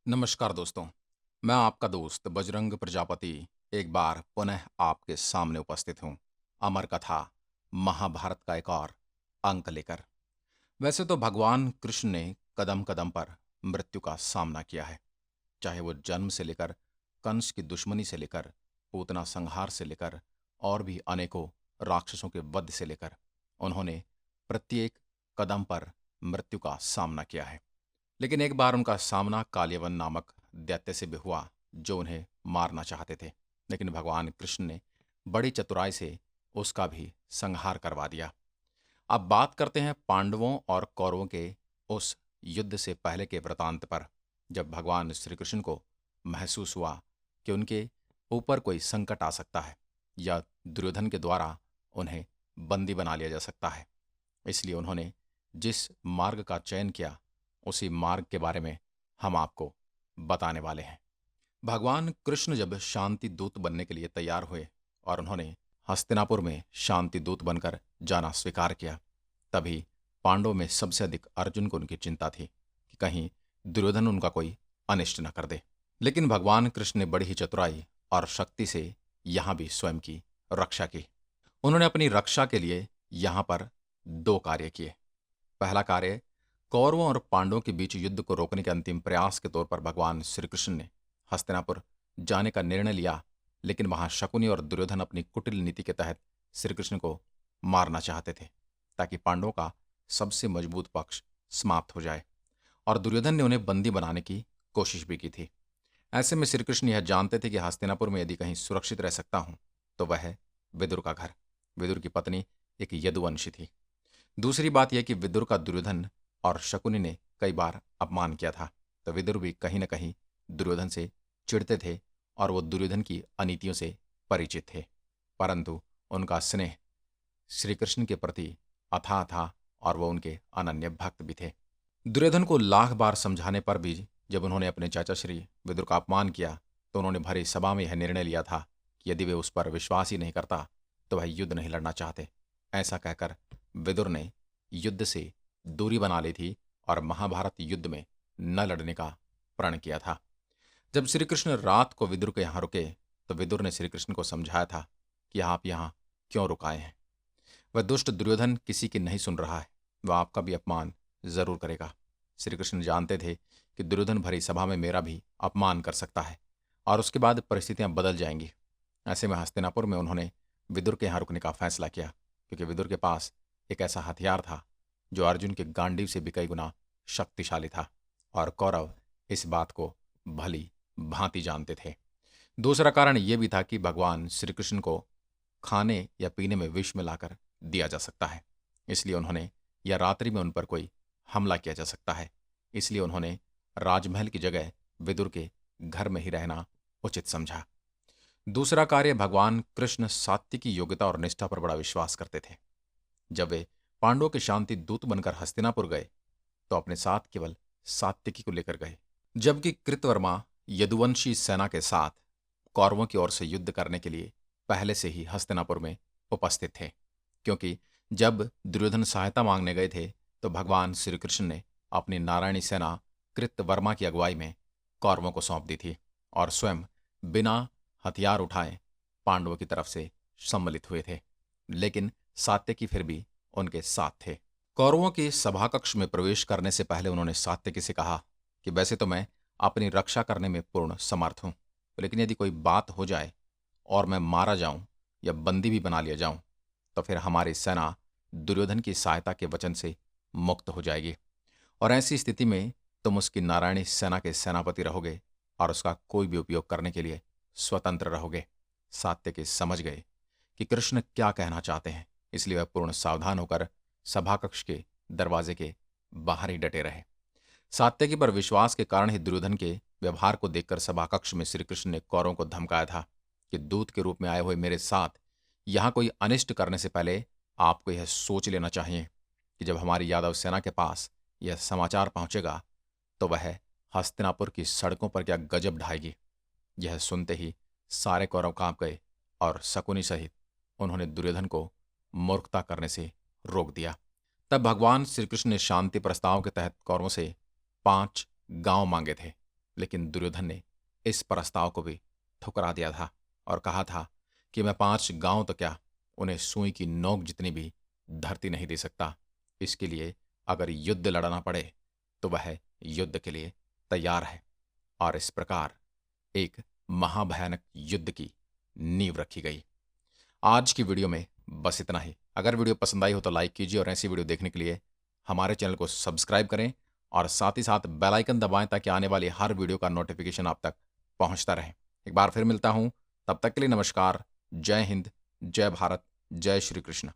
नमस्कार दोस्तों। मैं आपका दोस्त बजरंग प्रजापति एक बार पुनः आपके सामने उपस्थित हूँ अमर कथा महाभारत का एक और अंक लेकर। वैसे तो भगवान कृष्ण ने कदम कदम पर मृत्यु का सामना किया है, चाहे वो जन्म से लेकर कंस की दुश्मनी से लेकर पूतना संहार से लेकर और भी अनेकों राक्षसों के वध से लेकर उन्होंने प्रत्येक कदम पर मृत्यु का सामना किया है। लेकिन एक बार उनका सामना काल्यवन नामक दैत्य से भी हुआ, जो उन्हें मारना चाहते थे। लेकिन भगवान कृष्ण ने बड़ी चतुराई से उसका भी संहार करवा दिया। अब बात करते हैं पांडवों और कौरवों के उस युद्ध से पहले के वृतांत पर, जब भगवान श्री कृष्ण को महसूस हुआ कि उनके ऊपर कोई संकट आ सकता है या दुर्योधन के द्वारा उन्हें बंदी बना लिया जा सकता है। इसलिए उन्होंने जिस मार्ग का चयन किया, उसी मार्ग के बारे में हम आपको बताने वाले हैं। भगवान कृष्ण जब शांति दूत बनने के लिए तैयार हुए और उन्होंने हस्तिनापुर में शांति दूत बनकर जाना स्वीकार किया, तभी पांडवों में सबसे अधिक अर्जुन को उनकी चिंता थी कि कहीं दुर्योधन उनका कोई अनिष्ट न कर दे। लेकिन भगवान कृष्ण ने बड़ी ही चतुराई और शक्ति से यहां भी स्वयं की रक्षा की। उन्होंने अपनी रक्षा के लिए यहां पर दो कार्य किए। पहला कार्य, कौरवों और पांडवों के बीच युद्ध को रोकने के अंतिम प्रयास के तौर पर भगवान श्री कृष्ण ने हस्तिनापुर जाने का निर्णय लिया। लेकिन वहां शकुनी और दुर्योधन अपनी कुटिल नीति के तहत श्री कृष्ण को मारना चाहते थे, ताकि पांडवों का सबसे मजबूत पक्ष समाप्त हो जाए। और दुर्योधन ने उन्हें बंदी बनाने की कोशिश भी की थी। ऐसे में श्री कृष्ण यह जानते थे कि हस्तिनापुर में यदि कहीं सुरक्षित रह सकता हूं तो वह है विदुर का घर। विदुर की पत्नी एक यदुवंशी थी। दूसरी बात यह कि विदुर का दुर्योधन और शकुनी ने कई बार अपमान किया था, तो विदुर भी कहीं न कहीं दुर्योधन से चिढ़ते थे और वो दुर्योधन की अनीतियों से परिचित थे। परंतु उनका स्नेह श्री कृष्ण के प्रति अथाह था और वो उनके अनन्य भक्त भी थे। दुर्योधन को लाख बार समझाने पर भी जब उन्होंने अपने चाचा श्री विदुर का अपमान किया, तो उन्होंने भरी सभा में यह निर्णय लिया था कि यदि वे उस पर विश्वास ही नहीं करता तो वह युद्ध नहीं लड़ना चाहते। ऐसा कहकर विदुर ने युद्ध से दूरी बना ली थी और महाभारत युद्ध में न लड़ने का प्रण किया था। जब श्री कृष्ण रात को विदुर के यहाँ रुके, तो विदुर ने श्री कृष्ण को समझाया था कि आप यहाँ क्यों रुकाए हैं। वह दुष्ट दुर्योधन किसी की नहीं सुन रहा है, वह आपका भी अपमान जरूर करेगा। श्री कृष्ण जानते थे कि दुर्योधन भरी सभा में मेरा भी अपमान कर सकता है और उसके बाद परिस्थितियां बदल जाएंगी। ऐसे में हस्तिनापुर में उन्होंने विदुर के यहाँ रुकने का फैसला किया, क्योंकि विदुर के पास एक ऐसा हथियार था जो अर्जुन के गांडीव से भी कई गुना शक्तिशाली था, और कौरव इस बात को भली भांति जानते थे। दूसरा कारण यह भी था कि भगवान श्री कृष्ण को खाने या पीने में विष मिलाकर दिया जा सकता है, इसलिए उन्होंने, या रात्रि में उन पर कोई हमला किया जा सकता है, इसलिए उन्होंने राजमहल की जगह विदुर के घर में ही रहना उचित समझा। दूसरा कार्य, भगवान कृष्ण सात्विकी योग्यता और निष्ठा पर बड़ा विश्वास करते थे। जब वे पांडवों के शांति दूत बनकर हस्तिनापुर गए, तो अपने साथ केवल सात्विकी को लेकर गए, जबकि कृतवर्मा यदुवंशी सेना के साथ कौरवों की ओर से युद्ध करने के लिए पहले से ही हस्तिनापुर में उपस्थित थे। क्योंकि जब दुर्योधन सहायता मांगने गए थे, तो भगवान श्री कृष्ण ने अपनी नारायणी सेना कृतवर्मा की अगुवाई में कौरवों को सौंप दी थी और स्वयं बिना हथियार उठाए पांडवों की तरफ से सम्मिलित हुए थे। लेकिन सात्यकी फिर भी उनके साथ थे। कौरवों के सभाकक्ष में प्रवेश करने से पहले उन्होंने सात्यकी से कहा कि वैसे तो मैं अपनी रक्षा करने में पूर्ण समर्थ हूं, लेकिन यदि कोई बात हो जाए और मैं मारा जाऊं या बंदी भी बना लिया जाऊं, तो फिर हमारी सेना दुर्योधन की सहायता के वचन से मुक्त हो जाएगी, और ऐसी स्थिति में तुम उसकी नारायणी सेना के सेनापति रहोगे और उसका कोई भी उपयोग करने के लिए स्वतंत्र रहोगे। सात्यकी समझ गए कि कृष्ण क्या कहना चाहते हैं, इसलिए वह पूर्ण सावधान होकर सभाकक्ष के दरवाजे के बाहर ही डटे रहे। सात्यकी पर विश्वास के कारण ही दुर्योधन के व्यवहार को देखकर सभाकक्ष में श्री कृष्ण ने कौरवों को धमकाया था कि दूत के रूप में आए हुए मेरे साथ यहां कोई अनिष्ट करने से पहले आपको यह सोच लेना चाहिए कि जब हमारी यादव सेना के पास यह समाचार पहुंचेगा, तो वह हस्तिनापुर की सड़कों पर क्या गजब ढाएगी। यह सुनते ही सारे कौरव कांप गए और शकुनी सहित उन्होंने दुर्योधन को मूर्खता करने से रोक दिया। तब भगवान श्री कृष्ण ने शांति प्रस्ताव के तहत कौरवों से 5 गांव मांगे थे, लेकिन दुर्योधन ने इस प्रस्ताव को भी ठुकरा दिया था और कहा था कि मैं 5 गांव तो क्या, उन्हें सुई की नोक जितनी भी धरती नहीं दे सकता। इसके लिए अगर युद्ध लड़ना पड़े तो वह युद्ध के लिए तैयार है। और इस प्रकार एक महाभयानक युद्ध की नींव रखी गई। आज की वीडियो में बस इतना ही। अगर वीडियो पसंद आई हो तो लाइक कीजिए और ऐसी वीडियो देखने के लिए हमारे चैनल को सब्सक्राइब करें और साथ ही साथ बेल आइकन दबाएं ताकि आने वाली हर वीडियो का नोटिफिकेशन आप तक पहुंचता रहे। एक बार फिर मिलता हूं, तब तक के लिए नमस्कार। जय हिंद, जय भारत, जय श्री कृष्ण।